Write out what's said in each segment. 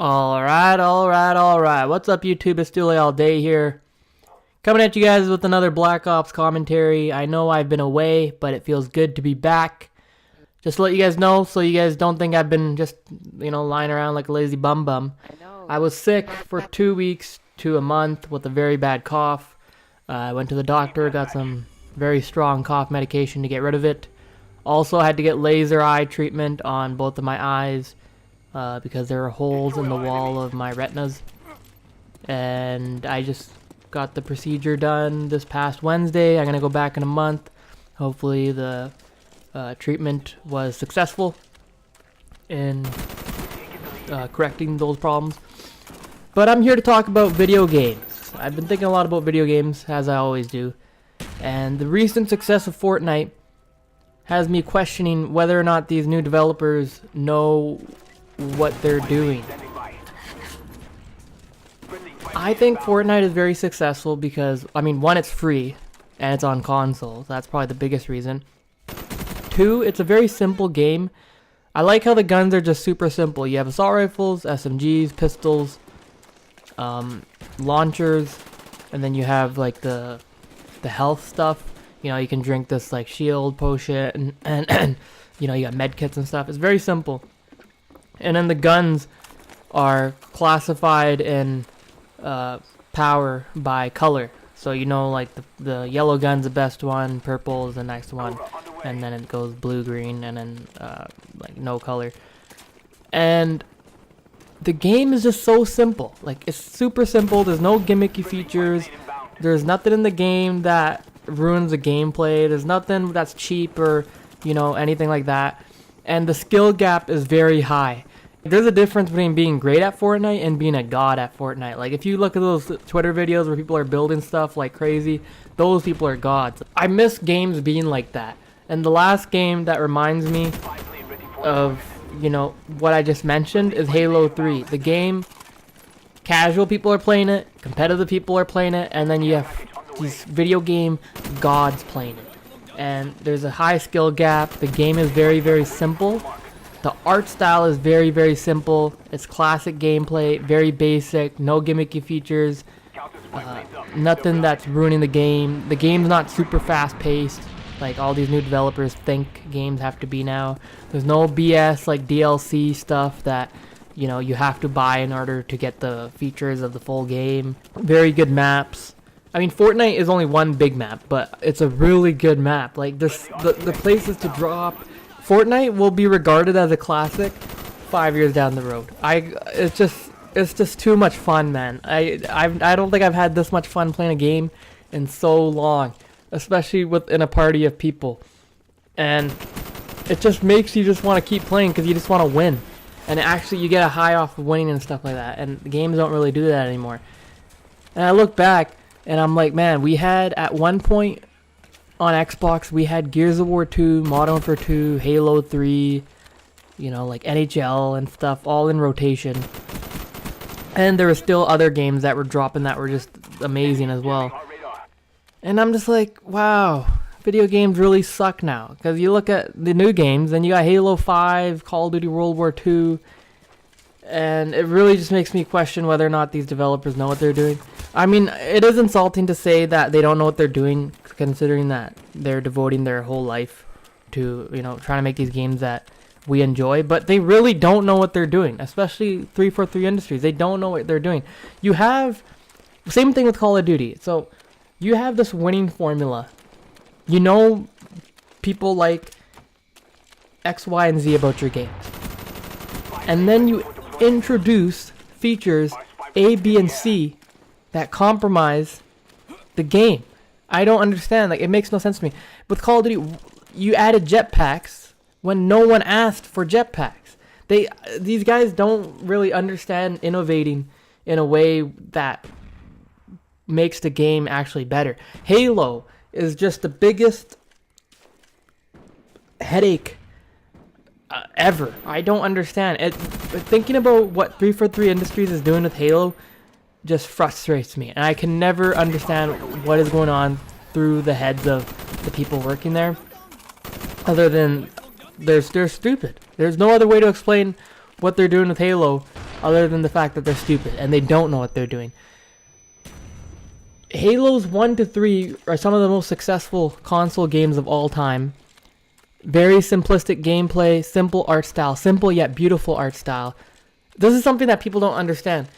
Alright. What's up, YouTube? It's Dulai all day here. Coming at you guys with another Black Ops commentary. I know I've been away, but it feels good to be back. Just to let you guys know, so you guys don't think I've been just, lying around like a lazy bum. I was sick for 2 weeks to a month with a very bad cough. I went to the doctor, got some very strong cough medication to get rid of it. Also, I had to get laser eye treatment on both of my eyes. Because there are holes in the wall of my retinas, and I just got the procedure done this past Wednesday. I'm gonna go back in a month. Hopefully the treatment was successful in correcting those problems. But I'm here to talk about video games. I've been thinking a lot about video games, as I always do, and the recent success of Fortnite has me questioning whether or not these new developers know what they're doing. I think Fortnite is very successful because, one, it's free and it's on console. That's probably the biggest reason. Two, it's a very simple game. I like how the guns are just super simple. You have assault rifles, SMGs, pistols, launchers, and then you have like the health stuff. You can drink this like shield potion and you got med kits and stuff. It's very simple. And then the guns are classified in power by color. So like the yellow gun's the best one, purple is the next one, and then it goes blue, green, and then like no color. And the game is just so simple. Like, it's super simple. There's no gimmicky features. There's nothing in the game that ruins the gameplay. There's nothing that's cheap or anything like that. And the skill gap is very high. There's a difference between being great at Fortnite and being a god at Fortnite. Like, if you look at those Twitter videos where people are building stuff like crazy, those people are gods. I miss games being like that. And the last game that reminds me of, what I just mentioned is Halo 3. The game, casual people are playing it, competitive people are playing it, and then you have these video game gods playing it. And there's a high skill gap. The game is very, very simple. The art style is very, very simple. It's classic gameplay, very basic, no gimmicky features, nothing that's ruining the game. The game's not super fast-paced, like all these new developers think games have to be now. There's no BS like DLC stuff that, you have to buy in order to get the features of the full game. Very good maps. Fortnite is only one big map, but it's a really good map. Like, the places to drop. Fortnite will be regarded as a classic 5 years down the road. It's just too much fun, man. I don't think I've had this much fun playing a game in so long, especially within a party of people. And it just makes you just want to keep playing because you just want to win. And actually, you get a high off of winning and stuff like that. And the games don't really do that anymore. And I look back and I'm like, man, we had at one point on Xbox, we had Gears of War 2, Modern Warfare 2, Halo 3, like NHL and stuff, all in rotation. And there were still other games that were dropping that were just amazing as well. And I'm just like, wow, video games really suck now. Because you look at the new games, and you got Halo 5, Call of Duty World War 2, and it really just makes me question whether or not these developers know what they're doing. It is insulting to say that they don't know what they're doing, considering that they're devoting their whole life to, trying to make these games that we enjoy. But they really don't know what they're doing, especially 343 Industries. They don't know what they're doing. You have, same thing with Call of Duty. So, you have this winning formula. People like X, Y, and Z about your game. And then you introduce features A, B, and C that compromise the game. I don't understand. Like, it makes no sense to me. With Call of Duty, you added jetpacks when no one asked for jetpacks. These guys don't really understand innovating in a way that makes the game actually better. Halo is just the biggest headache ever. I don't understand it. Thinking about what 343 Industries is doing with Halo just frustrates me, and I can never understand what is going on through the heads of the people working there, other than they're stupid. There's no other way to explain what they're doing with Halo other than the fact that they're stupid and they don't know what they're doing. Halos 1 to 3 are some of the most successful console games of all time. Very simplistic gameplay, simple art style, simple yet beautiful art style. This is something that people don't understand.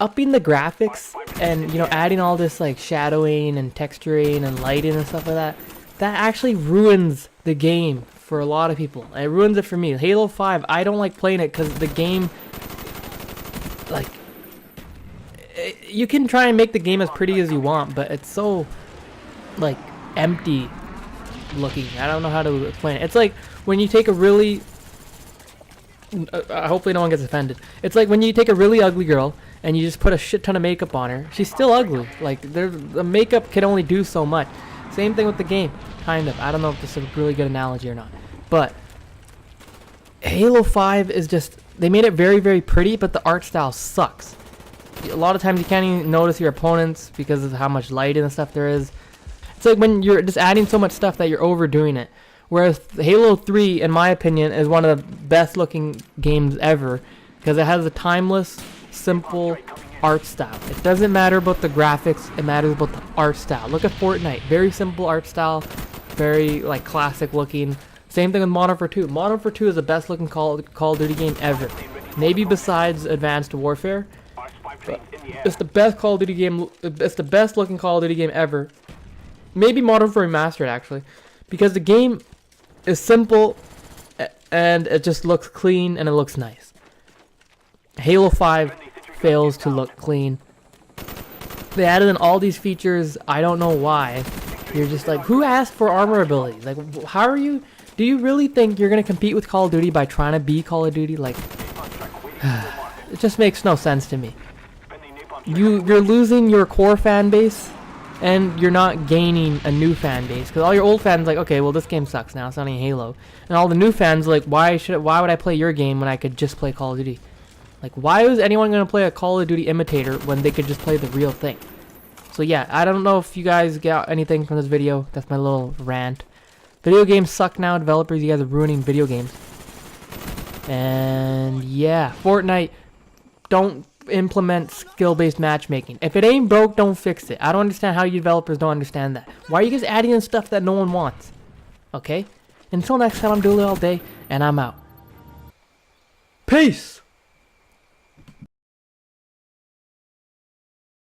Upping the graphics and, you know, adding all this like shadowing and texturing and lighting and stuff like that, that actually ruins the game for a lot of people. It ruins it for me. Halo 5, I don't like playing it because the game, like, you can try and make the game as pretty as you want, but it's so, like, empty looking. I don't know how to explain it. It's like when you take a really, hopefully no one gets offended. It's like when you take a really ugly girl and you just put a shit ton of makeup on her. She's still ugly. Like, the makeup can only do so much. Same thing with the game, kind of. I don't know if this is a really good analogy or not. But Halo 5 is just, they made it very, very pretty, but the art style sucks. A lot of times you can't even notice your opponents because of how much lighting and stuff there is. It's like when you're just adding so much stuff that you're overdoing it. Whereas Halo 3, in my opinion, is one of the best looking games ever because it has a timeless, simple art style. It doesn't matter about the graphics, it matters about the art style. Look at Fortnite, very simple art style, very like classic looking. Same thing with Modern Warfare 2. Modern Warfare 2 is the best looking Call of Duty game ever. Maybe besides Advanced Warfare. But it's the best Call of Duty game. It's the best looking Call of Duty game ever. Maybe Modern Warfare Remastered actually, because the game is simple and it just looks clean and it looks nice. Halo 5 fails to look clean. They added in all these features. I don't know why. You're just like, who asked for armor abilities? Like, how are you? Do you really think you're gonna compete with Call of Duty by trying to be Call of Duty? Like, it just makes no sense to me. You're losing your core fan base, and you're not gaining a new fan base. Because all your old fans like, okay, well this game sucks now. It's not any Halo. And all the new fans like, why would I play your game when I could just play Call of Duty? Like, why is anyone gonna play a Call of Duty imitator when they could just play the real thing? So yeah, I don't know if you guys got anything from this video. That's my little rant. Video games suck now, developers. You guys are ruining video games. And yeah, Fortnite, don't implement skill-based matchmaking. If it ain't broke, don't fix it. I don't understand how you developers don't understand that. Why are you guys adding in stuff that no one wants? Okay? Until next time, I'm Dulai all day, and I'm out. Peace!